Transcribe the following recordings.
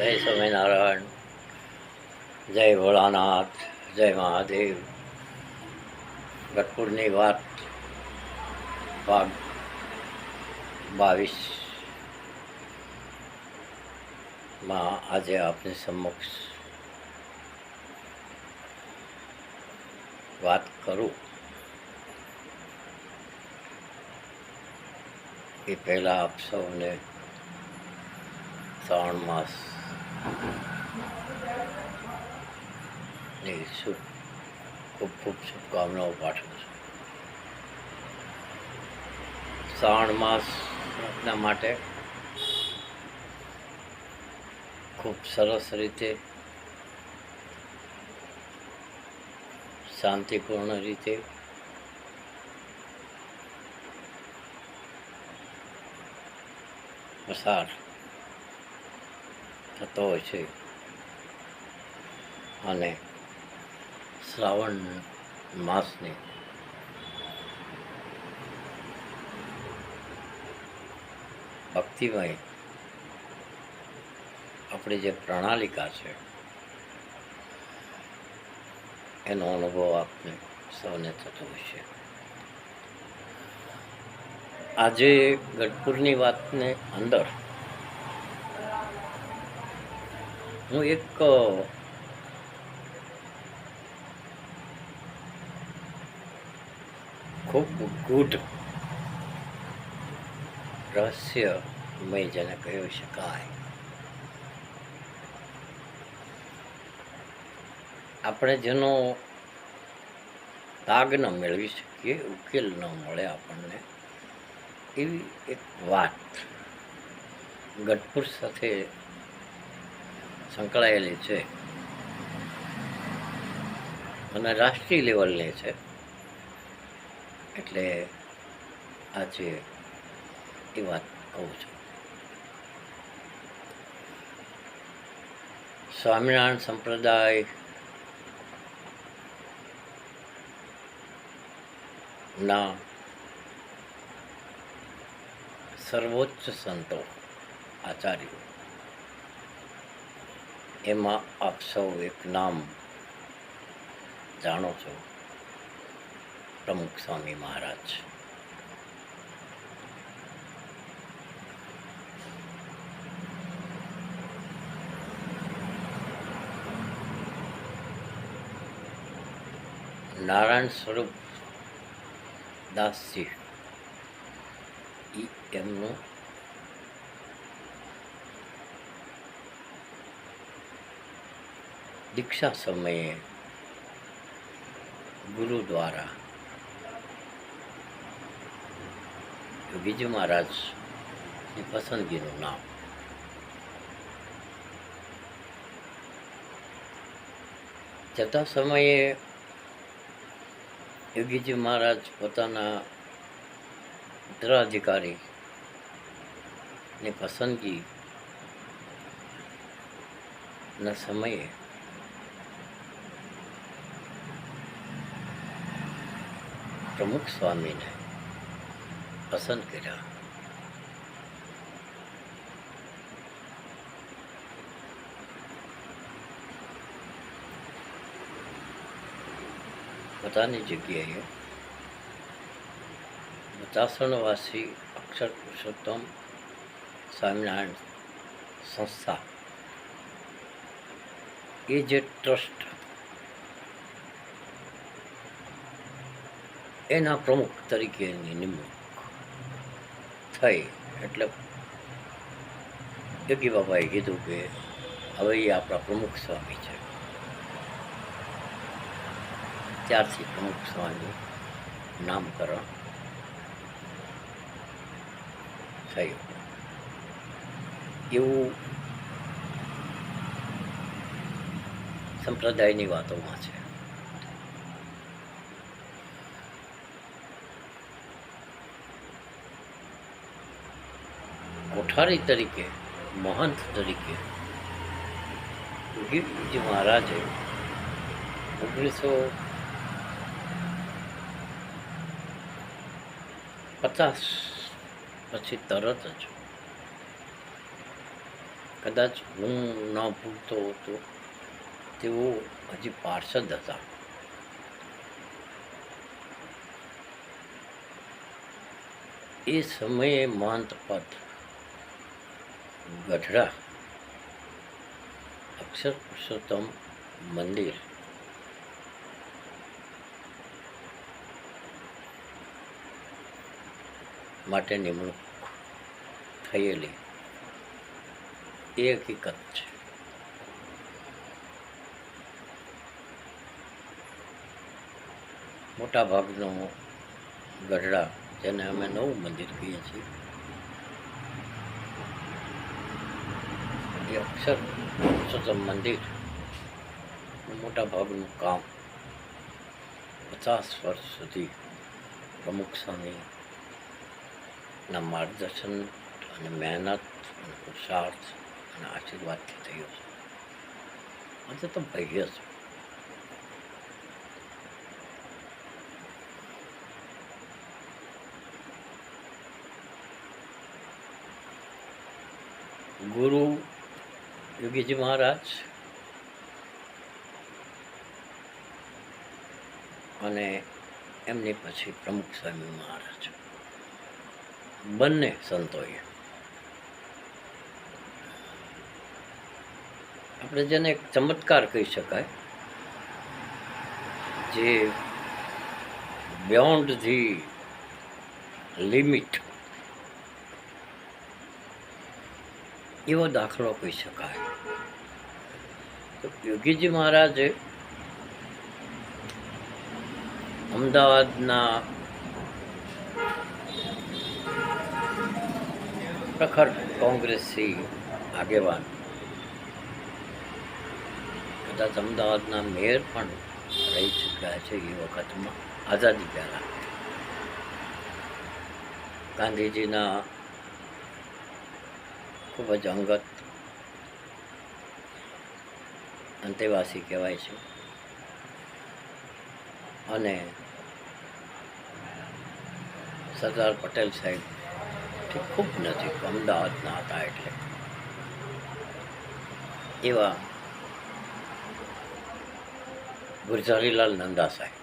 જય સ્વામિનારાયણ, જય ભોળાનાથ, જય મહાદેવ. ગઢપુરની વાત ભાગ 22માં આજે આપની સમક્ષ વાત કરું એ પહેલાં આપ સૌને શ્રાવણ માસ ની ખૂબ ખૂબ શુભકામનાઓ પાઠવું છું. શ્રાવણ માસના માટે ખૂબ સરસ રીતે શાંતિપૂર્ણ રીતે પસાર થતો હોય છે અને શ્રાવણ માસની ભક્તિમય આપણી જે પ્રણાલિકા છે એનો અનુભવ આપને સૌને થતો હોય છે. આજે ગઢપુરની વાતને અંદર હું એક ખૂબ ગૂઢ રહસ્યમય જેને કહી શકાય, આપણે જેનો તાગ ન મેળવી શકીએ, ઉકેલ ન મળે આપણને, એવી એક વાત ગઢપુર સાથે સંકળાયેલી છે અને રાષ્ટ્રીય લેવલની છે. એટલે આજે એ વાત કહું છું. સ્વામિનારાયણ સંપ્રદાય ના સર્વોચ્ચ સંતો આચાર્યો, એમાં આપ સૌ એક નામ જાણો છો, પ્રમુખ સ્વામી મહારાજ. નારાયણ સ્વરૂપ દાસજી એમનું દીક્ષા સમયે ગુરુ દ્વારા યોગીજી મહારાજની પસંદગીનું નામ. જતા સમયે યોગીજી મહારાજ પોતાના ઉત્તરાધિકારીની પસંદગીના સમયે પ્રમુખ સ્વામીને પસંદ કર્યા. પોતાની જગ્યાએ ચાસણવાસી અક્ષર પુરુષોત્તમ સ્વામિનારાયણ સંસ્થા એ જે ટ્રસ્ટ એના પ્રમુખ તરીકેની નિમણૂક થઈ. એટલે યોગી બાબાએ કીધું કે હવે એ આપણા પ્રમુખ સ્વામી છે. ત્યારથી પ્રમુખ સ્વામી નામકરણ થયું. એવું સંપ્રદાયની વાતોમાં છે. કોઠારી તરીકે, મહંત તરીકે યોગીજી મહારાજે 1950 પછી તરત જ કદાચ હું ન ભૂલતો હતો તેઓ હજી પાર્ષદ હતા. એ સમયે મહંત પદ ગઢડા અક્ષર પુરુષોત્તમ મંદિર માટે નિમણૂક થયેલી એ હકીકત છે. મોટા ભાગનો ગઢડા, જેને અમે નવું મંદિર કહીએ છીએ, એ અક્ષર પુરુષોત્તમ મંદિર મોટા ભાગનું કામ 50 વર્ષ સુધી પ્રમુખ સ્વામીના માર્ગદર્શન અને મહેનત અને પુરુષાર્થ અને આશીર્વાદથી થયો છે. આજે તો ભવ્ય છે. ગુરુ યોગીજી મહારાજ અને એમની પછી પ્રમુખ સ્વામી મહારાજ, બંને સંતોએ આપણે જેને એક ચમત્કાર કહી શકાય, જે બિયોન્ડ ધી લિમિટ એવો દાખલો કહી શકાય. તો યોગીજી મહારાજે અમદાવાદના પ્રખર કોંગ્રેસી આગેવાન, કદાચ અમદાવાદના મેયર પણ રહી ચૂક્યા છે એ વખતમાં, આઝાદી પહેલાં. ગાંધીજીના ખૂબ જ અંગત અંતેવાસી કહેવાય છે અને સરદાર પટેલ સાહેબથી ખૂબ નજીક અમદાવાદના હતા. એટલે એવા ગુરજારીલાલ નંદા સાહેબ,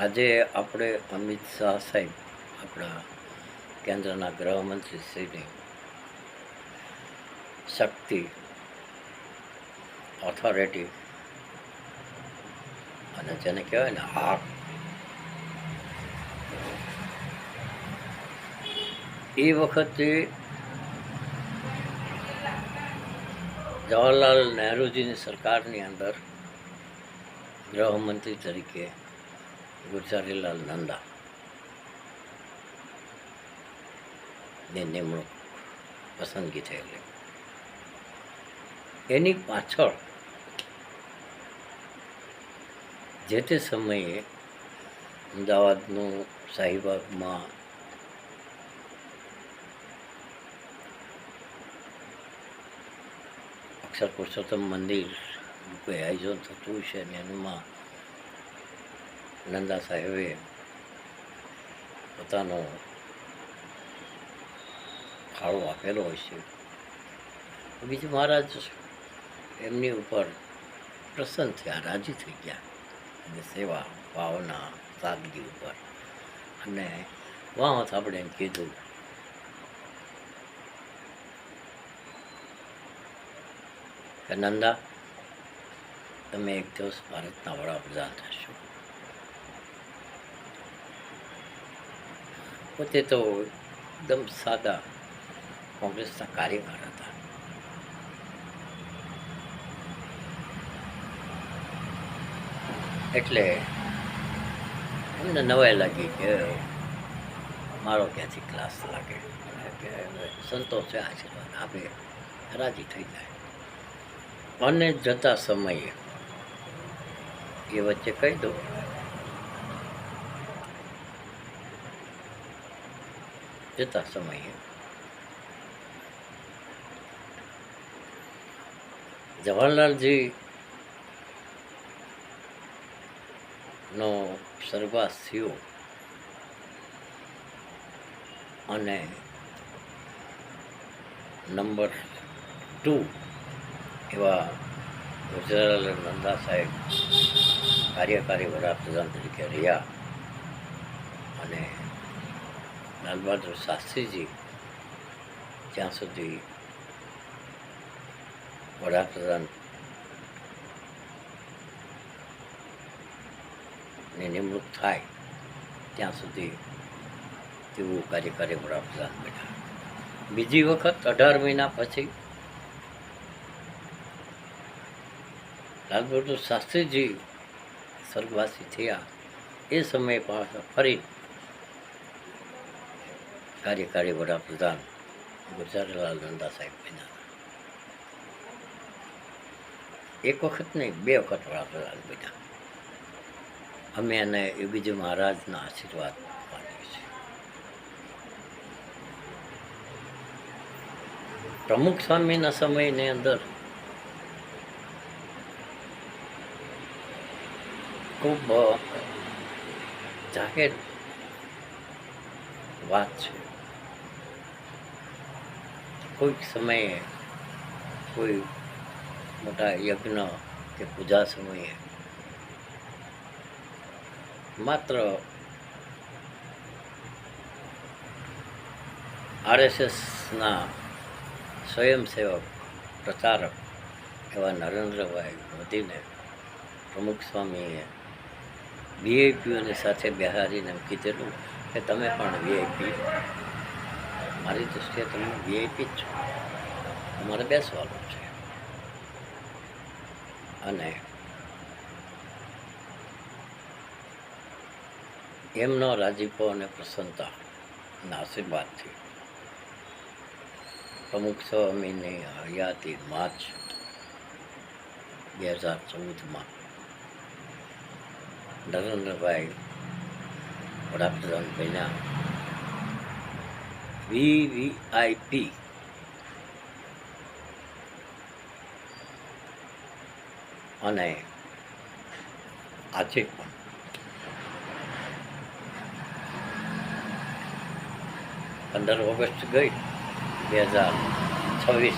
આજે આપણે અમિત શાહ સાહેબ, આપણા કેન્દ્રના ગૃહમંત્રી શ્રીની શક્તિ, ઓથોરિટી અને જેને કહેવાય ને હાક, એ વખતે જવાહરલાલ નહેરુજીની સરકારની અંદર ગૃહમંત્રી તરીકે ગુરજારીલાલ નંદા ની નિમણૂક પસંદગી થયેલી. એની પાછળ જે તે સમયે અમદાવાદનું શાહીબાગમાં અક્ષર પુરુષોત્તમ મંદિર કોઈ આયોજન થતું છે ને એમાં નંદા સાહેબે પોતાનો ફાળો આપેલો હોય છે. બીજું મહારાજ એમની ઉપર પ્રસન્ન થયા, રાજી થઈ ગયા અને સેવા ભાવના સાદગી ઉપર. અને વાહ આપણે એમ કીધું કે નંદા, તમે એક દિવસ ભારતના વડાપ્રધાન થશો. પોતે તો એકદમ સાદા કોંગ્રેસના કાર્યકર હતા. એટલે એમને નવાઈ લાગી કે મારો ક્યાંથી ક્લાસ લાગે, કે સંતોષ છે, આશીર્વાદ આપે, રાજી થઈ જાય. અને જતા સમયે એ વચ્ચે કહી દઉં, જતા સમયે જવાહરલાલજી નો સ્વર્ગવાસ થયો અને નંબર 2 એવા ગુજરાતલાલ નંદા સાહેબ કાર્યકારી વડાપ્રધાન તરીકે રહ્યા અને લાલ બહાદુર શાસ્ત્રીજી જ્યાં સુધી વડાપ્રધાનની નિમણૂક થાય ત્યાં સુધી તેઓ કાર્યકારી વડાપ્રધાન બન્યા. બીજી વખત 18 મહિના પછી લાલ બહાદુર શાસ્ત્રીજી સ્વર્ગવાસી થયા. એ સમયે પાછા ફરી કાર્યકારી વડાપ્રધાન ગુજરાતલાલ નંદા સાહેબ બન્યા. એક વખત નહીં, 2 વખત વડાપ્રધાન બન્યા. અમે એને યોગીજી મહારાજના આશીર્વાદ માનીએ છીએ. પ્રમુખ સ્વામીના સમયની અંદર ખૂબ જાહેર વાત છે. કોઈક સમયે કોઈ મોટા યજ્ઞ કે પૂજા સમયે માત્ર RSSના સ્વયંસેવક પ્રચારક એવા નરેન્દ્રભાઈ મોદીને પ્રમુખ સ્વામીએ VIPઓની સાથે બેહારીને કીધેલું કે તમે પણ VIP, મારી દૃષ્ટિએ તમે VIP જ છો, તમારે બેસવાનું છે. અને એમનો રાજીપો અને પ્રસન્નતાના આશીર્વાદથી પ્રમુખ સ્વામીની હયાતી માર્ચ 2014માં નરેન્દ્રભાઈ વડાપ્રધાન બન્યા. VVIP અને આજે પણ 15 ઓગસ્ટ ગઈ 2026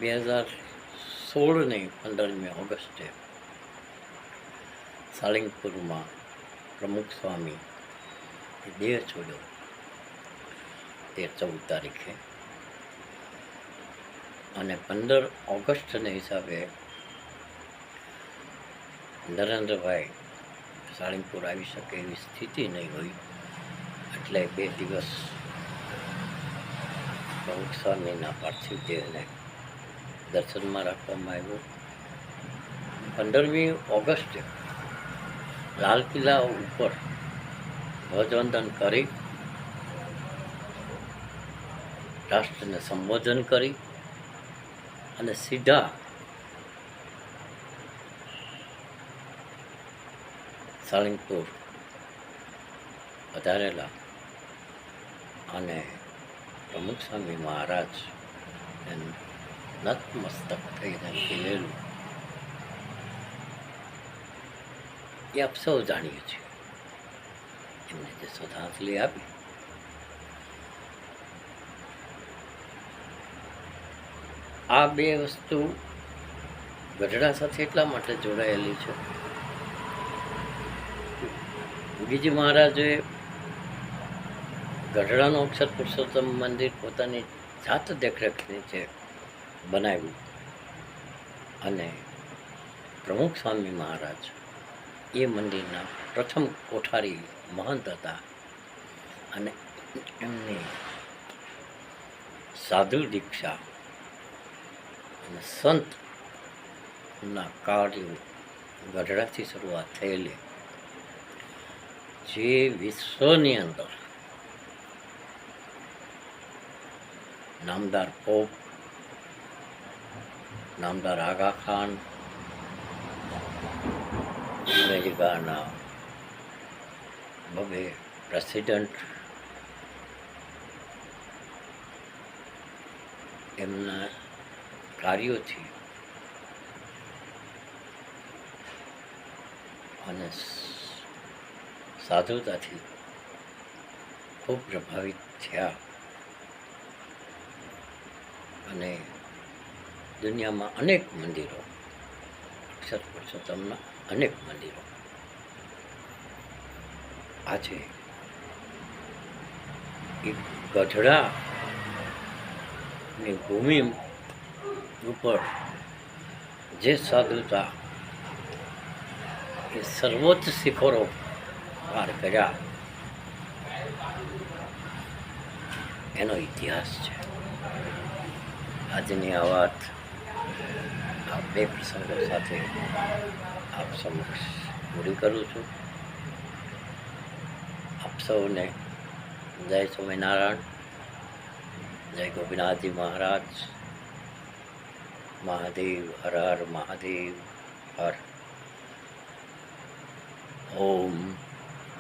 2016ની 15મી ઓગસ્ટે સાળંગપુરમાં પ્રમુખ સ્વામી દેહ છોડ્યો. 14 તારીખે અને 15 ઓગસ્ટને હિસાબે નરેન્દ્રભાઈ સાળંગપુર આવી શકે એવી સ્થિતિ નહીં હોય, એટલે 2 દિવસ પ્રમુખ સ્વામીના પાર્થિવ દેહને દર્શનમાં રાખવામાં આવ્યો. 15મી ઓગસ્ટે લાલ કિલ્લા ઉપર ધ્વજવંદન કરી રાષ્ટ્રને સંબોધન કરી અને સીધા સાળંગપુર પધારેલા અને પ્રમુખ સ્વામી મહારાજ નતમસ્તક થઈને કીધેલું એ આપ સૌ જાણીએ છીએ. એમને જે શ્રદ્ધાંજલિ આપી આ 2 વસ્તુ ગઢડા સાથે એટલા માટે જોડાયેલી છે. યોગીજી મહારાજે ગઢડાનું અક્ષર પુરુષોત્તમ મંદિર પોતાની જાત દેખરેખ નીચે બનાવ્યું અને પ્રમુખ સ્વામી મહારાજ એ મંદિરના પ્રથમ કોઠારી મહંત હતા અને એમની સાધુ દીક્ષા અને સંતના કાર્યો ગઢડાથી શરૂઆત થયેલી, જે વિશ્વની અંદર નામદાર પોપ, નામદાર આગા ખાન, અમેરિકાના બબે પ્રેસિડન્ટ, એમના કાર્યોથી અને સાધુતાથી ખૂબ પ્રભાવિત થયા અને દુનિયામાં અનેક મંદિરો, અક્ષર પુરુષોત્તમના અનેક મંદિરો આજે એક ગઢડાની ભૂમિ ઉપર જે સાધુતા એ સર્વોચ્ચ શિખરો પાર કર્યા એનો ઇતિહાસ છે. આજની આ વાત આ બે પ્રસંગો સાથે આપ સમક્ષ પૂરી કરું છું. આપ સૌને જય સ્વામિનારાયણ, જય ગોપીનાથજી મહારાજ, મહાદેવ હર હર મહાદેવ હર. ઓમ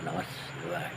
નમઃ શિવાય.